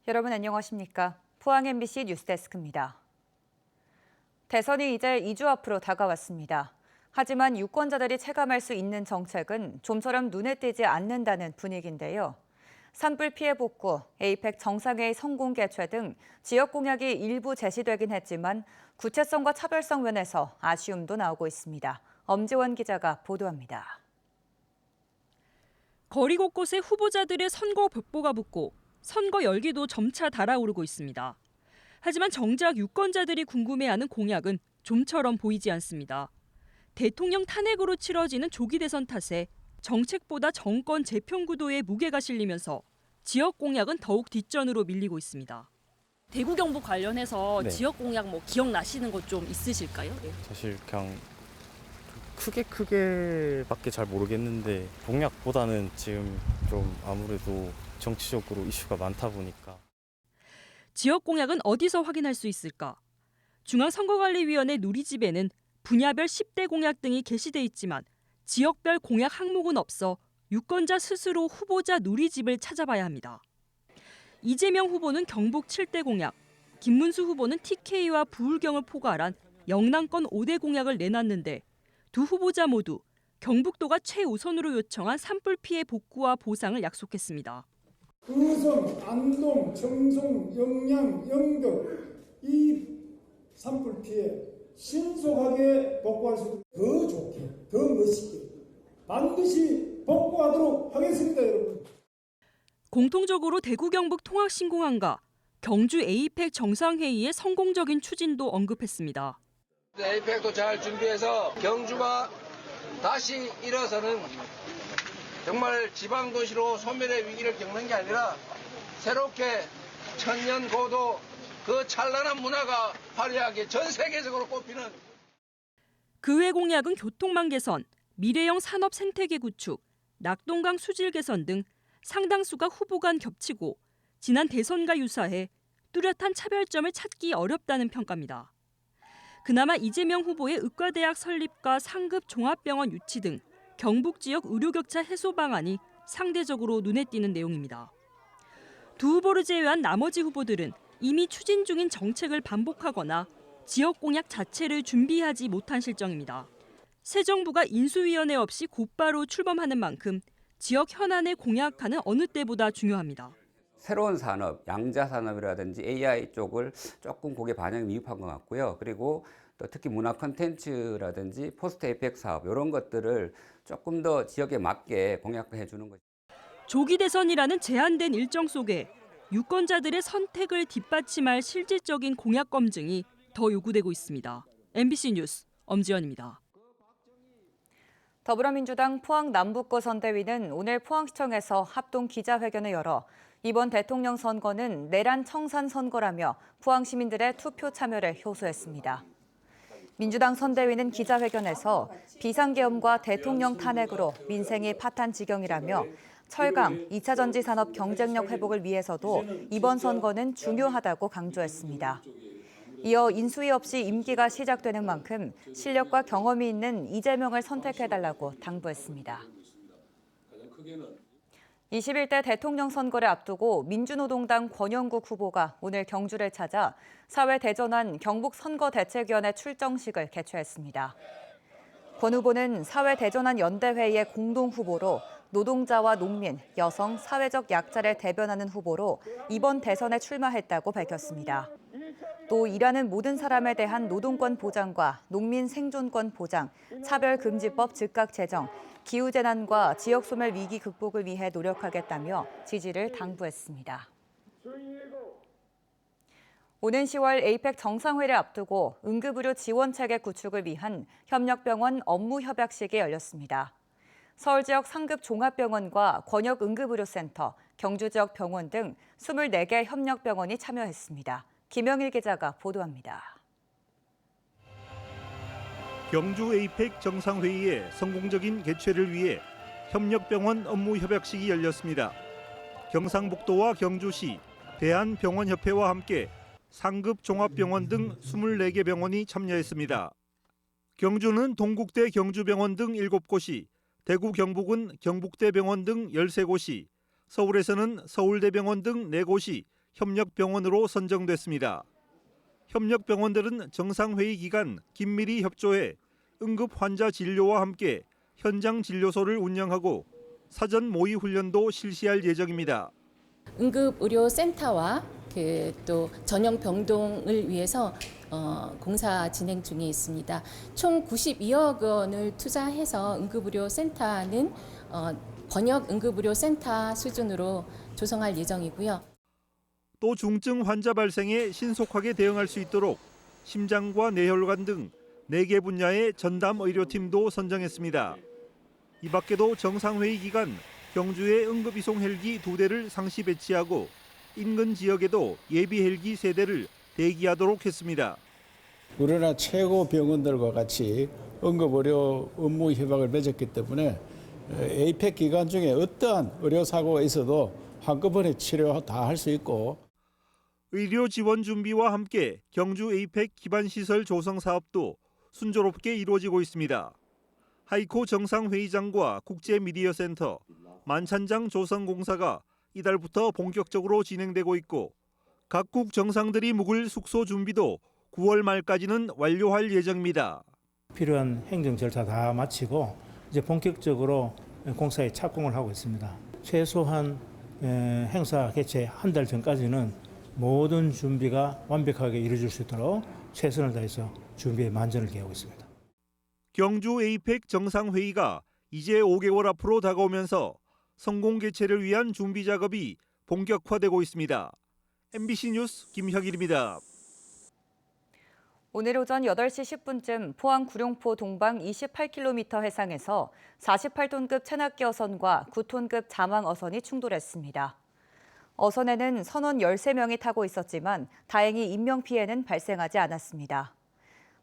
여러분 안녕하십니까? 포항 MBC 뉴스데스크입니다. 대선이 이제 2주 앞으로 다가왔습니다. 하지만 유권자들이 체감할 수 있는 정책은 좀처럼 눈에 띄지 않는다는 분위기인데요. 산불 피해 복구, 에이펙 정상회의 성공 개최 등 지역 공약이 일부 제시되긴 했지만 구체성과 차별성 면에서 아쉬움도 나오고 있습니다. 엄지원 기자가 보도합니다. 거리 곳곳에 후보자들의 선거 벽보가 붙고 선거 열기도 점차 달아오르고 있습니다. 하지만 정작 유권자들이 궁금해하는 공약은 좀처럼 보이지 않습니다. 대통령 탄핵으로 치러지는 조기 대선 탓에 정책보다 정권 재편 구도에 무게가 실리면서 지역 공약은 더욱 뒷전으로 밀리고 있습니다. 대구 경북 관련해서 지역 공약 기억나시는 거 좀 있으실까요? 사실 그냥 크게밖에 잘 모르겠는데 공약보다는 지금 좀 아무래도 정치적으로 이슈가 많다 보니까. 지역 공약은 어디서 확인할 수 있을까? 중앙선거관리위원회 누리집에는 분야별 10대 공약 등이 게시돼 있지만 지역별 공약 항목은 없어 유권자 스스로 후보자 누리집을 찾아봐야 합니다. 이재명 후보는 경북 7대 공약, 김문수 후보는 TK와 부울경을 포괄한 영남권 5대 공약을 내놨는데 두 후보자 모두 경북도가 최우선으로 요청한 산불 피해 복구와 보상을 약속했습니다. 의성, 안동, 청송, 영양, 영덕 이 산불 피해 신속하게 복구할 수 있도록 더 좋게, 더 멋있게 반드시 복구하도록 하겠습니다, 여러분. 공통적으로 대구 경북 통학신공항과 경주 에이펙 정상회의의 성공적인 추진도 언급했습니다. 에이펙도 잘 준비해서 경주가 다시 일어서는 정말 지방도시로 소멸의 위기를 겪는 게 아니라 새롭게 천년 고도 그 찬란한 문화가 화려하게 전 세계적으로 꼽히는. 그 외 공약은 교통망 개선, 미래형 산업 생태계 구축, 낙동강 수질 개선 등 상당수가 후보 간 겹치고 지난 대선과 유사해 뚜렷한 차별점을 찾기 어렵다는 평가입니다. 그나마 이재명 후보의 의과대학 설립과 상급 종합병원 유치 등 경북 지역 의료 격차 해소 방안이 상대적으로 눈에 띄는 내용입니다. 두 후보를 제외한 나머지 후보들은 이미 추진 중인 정책을 반복하거나 지역 공약 자체를 준비하지 못한 실정입니다. 새 정부가 인수위원회 없이 곧바로 출범하는 만큼 지역 현안에 공약하는 어느 때보다 중요합니다. 새로운 산업, 양자 산업이라든지 AI 쪽을 조금 그게 반영이 미흡한 것 같고요. 그리고 또 특히 문화 콘텐츠라든지 포스트 에이펙 사업 이런 것들을 조금 더 지역에 맞게 공약해 주는 거죠. 조기 대선이라는 제한된 일정 속에 유권자들의 선택을 뒷받침할 실질적인 공약 검증이 더 요구되고 있습니다. MBC 뉴스 엄지연입니다. 더불어민주당 포항 남북구 선대위는 오늘 포항시청에서 합동 기자회견을 열어 이번 대통령 선거는 내란 청산 선거라며 포항 시민들의 투표 참여를 효소했습니다. 민주당 선대위는 기자회견에서 비상계엄과 대통령 탄핵으로 민생이 파탄 지경이라며 철강, 2차 전지 산업 경쟁력 회복을 위해서도 이번 선거는 중요하다고 강조했습니다. 이어 인수위 없이 임기가 시작되는 만큼 실력과 경험이 있는 이재명을 선택해달라고 당부했습니다. 21대 대통령 선거를 앞두고 민주노동당 권영국 후보가 오늘 경주를 찾아 사회대전환 경북선거대책위원회 출정식을 개최했습니다. 권 후보는 사회대전환 연대회의의 공동후보로 노동자와 농민, 여성, 사회적 약자를 대변하는 후보로 이번 대선에 출마했다고 밝혔습니다. 또 일하는 모든 사람에 대한 노동권 보장과 농민 생존권 보장, 차별금지법 즉각 제정, 기후재난과 지역소멸 위기 극복을 위해 노력하겠다며 지지를 당부했습니다. 오는 10월 에이펙 정상회의를 앞두고 응급의료 지원체계 구축을 위한 협력병원 업무협약식이 열렸습니다. 서울 지역 상급 종합병원과 권역 응급의료센터, 경주 지역 병원 등 24개 협력병원이 참여했습니다. 김영일 기자가 보도합니다. 경주 에이펙 정상회의의 성공적인 개최를 위해 협력병원 업무협약식이 열렸습니다. 경상북도와 경주시, 대한병원협회와 함께 상급 종합병원 등 24개 병원이 참여했습니다. 경주는 동국대 경주병원 등 7곳이, 대구 경북은 경북대병원 등 13곳이, 서울에서는 서울대병원 등 4곳이 협력병원으로 선정됐습니다. 협력병원들은 정상회의 기간 긴밀히 협조해 응급 환자 진료와 함께 현장 진료소를 운영하고 사전 모의 훈련도 실시할 예정입니다. 응급의료센터와 또 전용 병동을 위해서 공사 진행 중에 있습니다. 총 92억 원을 투자해서 응급의료센터는 번역 응급의료센터 수준으로 조성할 예정이고요. 또 중증 환자 발생에 신속하게 대응할 수 있도록 심장과 뇌혈관 등 4개 분야의 전담 의료팀도 선정했습니다. 이 밖에도 정상회의 기간 경주에 응급이송 헬기 2대를 상시 배치하고 인근 지역에도 예비 헬기 3대를 대기하도록 했습니다. 우리나라 최고 병원들과 같이 응급의료 업무 협약을 맺었기 때문에 에이펙 기간 중에 어떠한 의료사고가 있어도 한꺼번에 치료 다 할 수 있고 의료 지원 준비와 함께 경주 에이펙 기반시설 조성 사업도 순조롭게 이루어지고 있습니다. 하이코 정상회의장과 국제미디어센터, 만찬장 조성공사가 이달부터 본격적으로 진행되고 있고 각국 정상들이 묵을 숙소 준비도 9월 말까지는 완료할 예정입니다. 필요한 행정 절차 다 마치고 이제 본격적으로 공사에 착공을 하고 있습니다. 최소한 행사 개최 한 달 전까지는 모든 준비가 완벽하게 이루어질 수 있도록 최선을 다해서 준비에 만전을 기하고 있습니다. 경주 에이펙 정상회의가 이제 5개월 앞으로 다가오면서 성공 개최를 위한 준비 작업이 본격화되고 있습니다. MBC 뉴스 김혁일입니다. 오늘 오전 8시 10분쯤 포항 구룡포 동방 28km 해상에서 48톤급 체납기 어선과 9톤급 자망 어선이 충돌했습니다. 어선에는 선원 13명이 타고 있었지만 다행히 인명피해는 발생하지 않았습니다.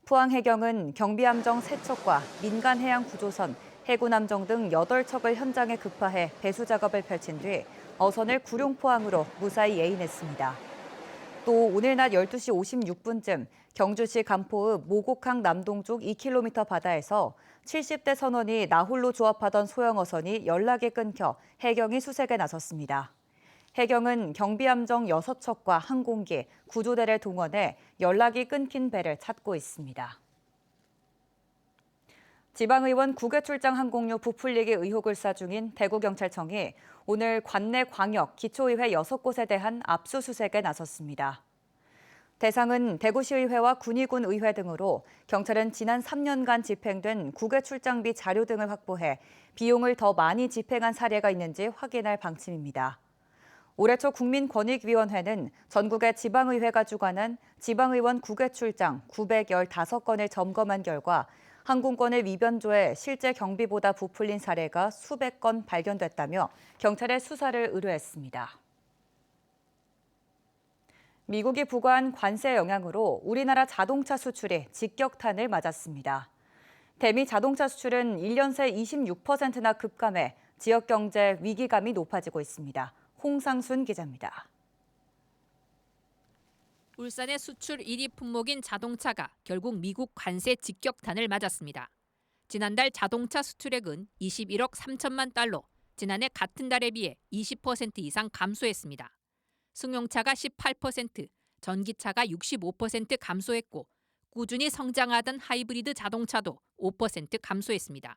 포항해경은 경비함정 3척과 민간해양구조선, 해군함정 등 8척을 현장에 급파해 배수 작업을 펼친 뒤 어선을 구룡포항으로 무사히 예인했습니다. 또 오늘 낮 12시 56분쯤 경주시 간포읍 모곡항 남동쪽 2km 바다에서 70대 선원이 나홀로 조업하던 소형어선이 연락이 끊겨 해경이 수색에 나섰습니다. 해경은 경비함정 6척과 항공기, 구조대를 동원해 연락이 끊긴 배를 찾고 있습니다. 지방의원 국외 출장 항공료 부풀리기 의혹을 수사 중인 대구경찰청이 오늘 관내 광역 기초의회 6곳에 대한 압수수색에 나섰습니다. 대상은 대구시의회와 군의군의회 등으로 경찰은 지난 3년간 집행된 국외 출장비 자료 등을 확보해 비용을 더 많이 집행한 사례가 있는지 확인할 방침입니다. 올해 초 국민권익위원회는 전국의 지방의회가 주관한 지방의원 국외 출장 915건을 점검한 결과 항공권을 위변조해 실제 경비보다 부풀린 사례가 수백 건 발견됐다며 경찰에 수사를 의뢰했습니다. 미국이 부과한 관세 영향으로 우리나라 자동차 수출이 직격탄을 맞았습니다. 대미 자동차 수출은 1년 새 26%나 급감해 지역 경제 위기감이 높아지고 있습니다. 홍상순 기자입니다. 울산의 수출 1위 품목인 자동차가 결국 미국 관세 직격탄을 맞았습니다. 지난달 자동차 수출액은 21억 3천만 달러, 지난해 같은 달에 비해 20% 이상 감소했습니다. 승용차가 18%, 전기차가 65% 감소했고 꾸준히 성장하던 하이브리드 자동차도 5% 감소했습니다.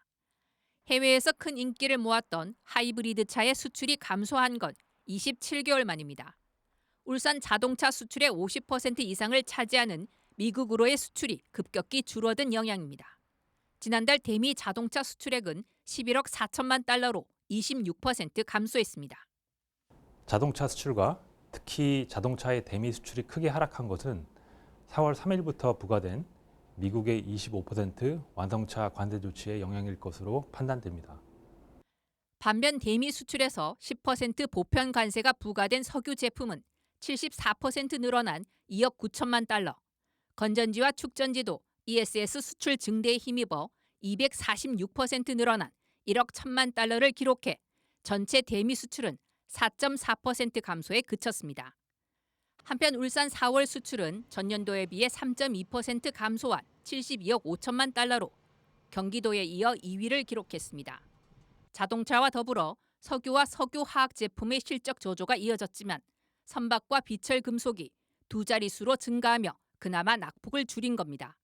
해외에서 큰 인기를 모았던 하이브리드 차의 수출이 감소한 건 27개월 만입니다. 울산 자동차 수출의 50% 이상을 차지하는 미국으로의 수출이 급격히 줄어든 영향입니다. 지난달 대미 자동차 수출액은 11억 4천만 달러로 26% 감소했습니다. 자동차 수출과 특히 자동차의 대미 수출이 크게 하락한 것은 4월 3일부터 부과된 미국의 25% 완성차 관세 조치의 영향일 것으로 판단됩니다. 반면 대미 수출에서 10% 보편 관세가 부과된 석유 제품은 74% 늘어난 2억 9천만 달러, 건전지와 축전지도 ESS 수출 증대에 힘입어 246% 늘어난 1억 1천만 달러를 기록해 전체 대미 수출은 4.4% 감소에 그쳤습니다. 한편 울산 4월 수출은 전년도에 비해 3.2% 감소한 72억 5천만 달러로 경기도에 이어 2위를 기록했습니다. 자동차와 더불어 석유와 석유화학 제품의 실적 저조가 이어졌지만 선박과 비철 금속이 두 자릿수로 증가하며 그나마 낙폭을 줄인 겁니다.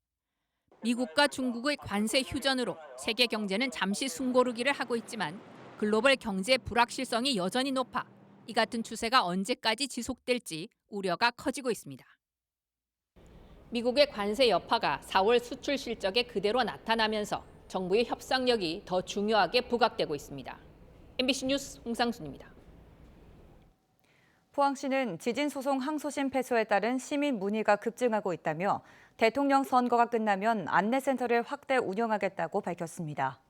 미국과 중국의 관세 휴전으로 세계 경제는 잠시 숨고르기를 하고 있지만 글로벌 경제 불확실성이 여전히 높아 이 같은 추세가 언제까지 지속될지 우려가 커지고 있습니다. 미국의 관세 여파가 4월 수출 실적에 그대로 나타나면서 정부의 협상력이 더 중요하게 부각되고 있습니다. MBC 뉴스 홍상순입니다. 포항시는 지진 소송 항소심 패소에 따른 시민 문의가 급증하고 있다며 대통령 선거가 끝나면 안내센터를 확대 운영하겠다고 밝혔습니다.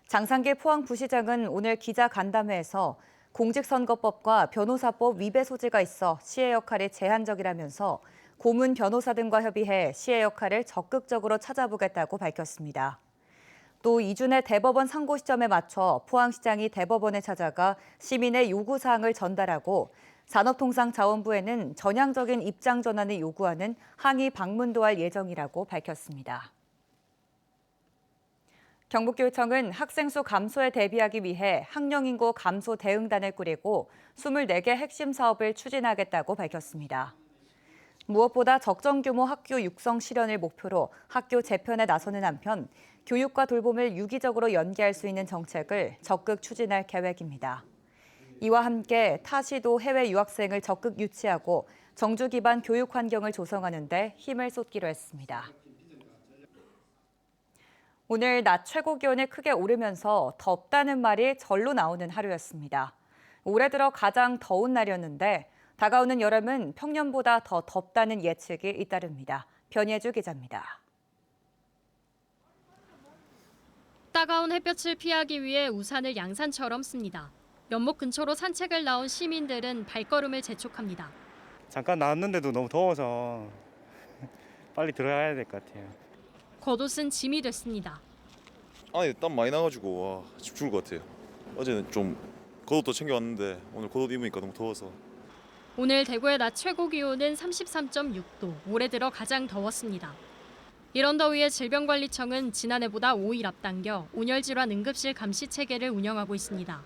장상길 포항부시장은 오늘 기자간담회에서 공직선거법과 변호사법 위배 소지가 있어 시의 역할이 제한적이라면서 고문 변호사 등과 협의해 시의 역할을 적극적으로 찾아보겠다고 밝혔습니다. 또 이준의 대법원 상고 시점에 맞춰 포항시장이 대법원에 찾아가 시민의 요구사항을 전달하고 산업통상자원부에는 전향적인 입장 전환을 요구하는 항의 방문도 할 예정이라고 밝혔습니다. 경북교육청은 학생 수 감소에 대비하기 위해 학령인구 감소 대응단을 꾸리고 24개 핵심 사업을 추진하겠다고 밝혔습니다. 무엇보다 적정 규모 학교 육성 실현을 목표로 학교 재편에 나서는 한편 교육과 돌봄을 유기적으로 연계할 수 있는 정책을 적극 추진할 계획입니다. 이와 함께 타시도 해외 유학생을 적극 유치하고 정주 기반 교육 환경을 조성하는 데 힘을 쏟기로 했습니다. 오늘 낮 최고 기온이 크게 오르면서 덥다는 말이 절로 나오는 하루였습니다. 올해 들어 가장 더운 날이었는데 다가오는 여름은 평년보다 더 덥다는 예측이 잇따릅니다. 변예주 기자입니다. 따가운 햇볕을 피하기 위해 우산을 양산처럼 씁니다. 연못 근처로 산책을 나온 시민들은 발걸음을 재촉합니다. 잠깐 나왔는데도 너무 더워서 빨리 들어가야 될 것 같아요. 겉옷은 짐이 됐습니다. 아니 땀 많이 나가지고 와, 집 죽을 것 같아요. 어제는 좀 겉옷도 챙겨왔는데 오늘 겉옷 입으니까 너무 더워서. 오늘 대구의 낮 최고 기온은 33.6도, 올해 들어 가장 더웠습니다. 이런 더위에 질병관리청은 지난해보다 5일 앞당겨 온열질환 응급실 감시 체계를 운영하고 있습니다.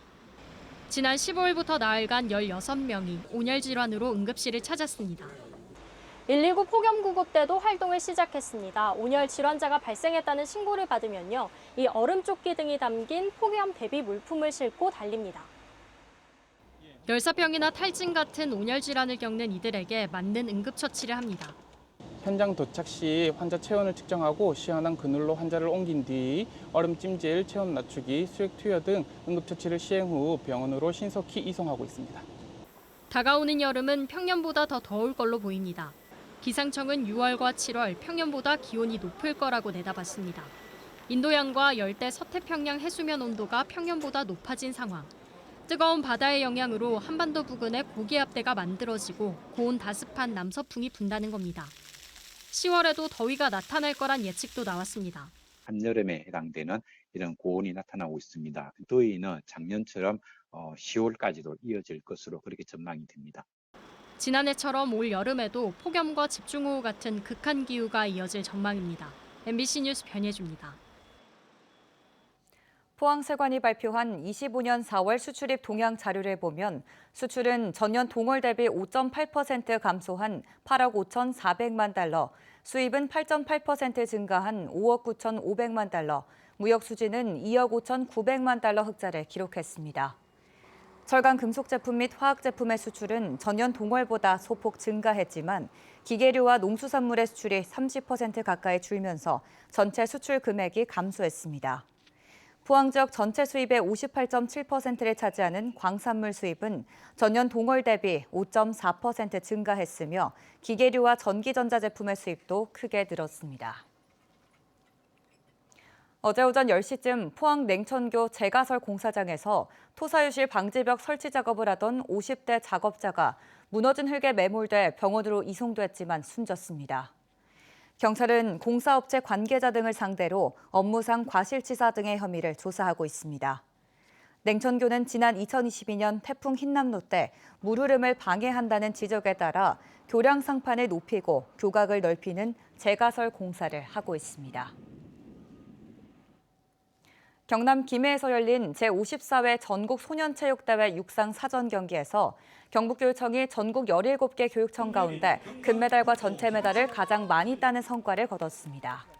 지난 15일부터 나흘간 16명이 온열질환으로 응급실을 찾았습니다. 119 폭염구급 대도 활동을 시작했습니다. 온열 질환자가 발생했다는 신고를 받으면요, 이 얼음조끼 등이 담긴 폭염 대비 물품을 싣고 달립니다. 열사병이나 탈진 같은 온열 질환을 겪는 이들에게 맞는 응급처치를 합니다. 현장 도착 시 환자 체온을 측정하고 시원한 그늘로 환자를 옮긴 뒤 얼음 찜질, 체온 낮추기, 수액 투여 등 응급처치를 시행 후 병원으로 신속히 이송하고 있습니다. 다가오는 여름은 평년보다 더 더울 걸로 보입니다. 기상청은 6월과 7월 평년보다 기온이 높을 거라고 내다봤습니다. 인도양과 열대 서태평양 해수면 온도가 평년보다 높아진 상황. 뜨거운 바다의 영향으로 한반도 부근에 고기압대가 만들어지고 고온 다습한 남서풍이 분다는 겁니다. 10월에도 더위가 나타날 거란 예측도 나왔습니다. 한여름에 해당되는 이런 고온이 나타나고 있습니다. 더위는 작년처럼 10월까지도 이어질 것으로 그렇게 전망이 됩니다. 지난해처럼 올 여름에도 폭염과 집중호우 같은 극한 기후가 이어질 전망입니다. MBC 뉴스 변예주입니다. 포항세관이 발표한 25년 4월 수출입 동향 자료를 보면 수출은 전년 동월 대비 5.8% 감소한 8억 5,400만 달러, 수입은 8.8% 증가한 5억 9,500만 달러, 무역 수지는 2억 5,900만 달러 흑자를 기록했습니다. 철강 금속 제품 및 화학 제품의 수출은 전년 동월보다 소폭 증가했지만 기계류와 농수산물의 수출이 30% 가까이 줄면서 전체 수출 금액이 감소했습니다. 포항 지역 전체 수입의 58.7%를 차지하는 광산물 수입은 전년 동월 대비 5.4% 증가했으며 기계류와 전기전자 제품의 수입도 크게 늘었습니다. 어제 오전 10시쯤 포항 냉천교 제가설 공사장에서 토사유실 방지벽 설치 작업을 하던 50대 작업자가 무너진 흙에 매몰돼 병원으로 이송됐지만 숨졌습니다. 경찰은 공사업체 관계자 등을 상대로 업무상 과실치사 등의 혐의를 조사하고 있습니다. 냉천교는 지난 2022년 태풍 흰남노 때 물 흐름을 방해한다는 지적에 따라 교량 상판을 높이고 교각을 넓히는 제가설 공사를 하고 있습니다. 경남 김해에서 열린 제54회 전국소년체육대회 육상 사전 경기에서 경북교육청이 전국 17개 교육청 가운데 금메달과 전체 메달을 가장 많이 따는 성과를 거뒀습니다.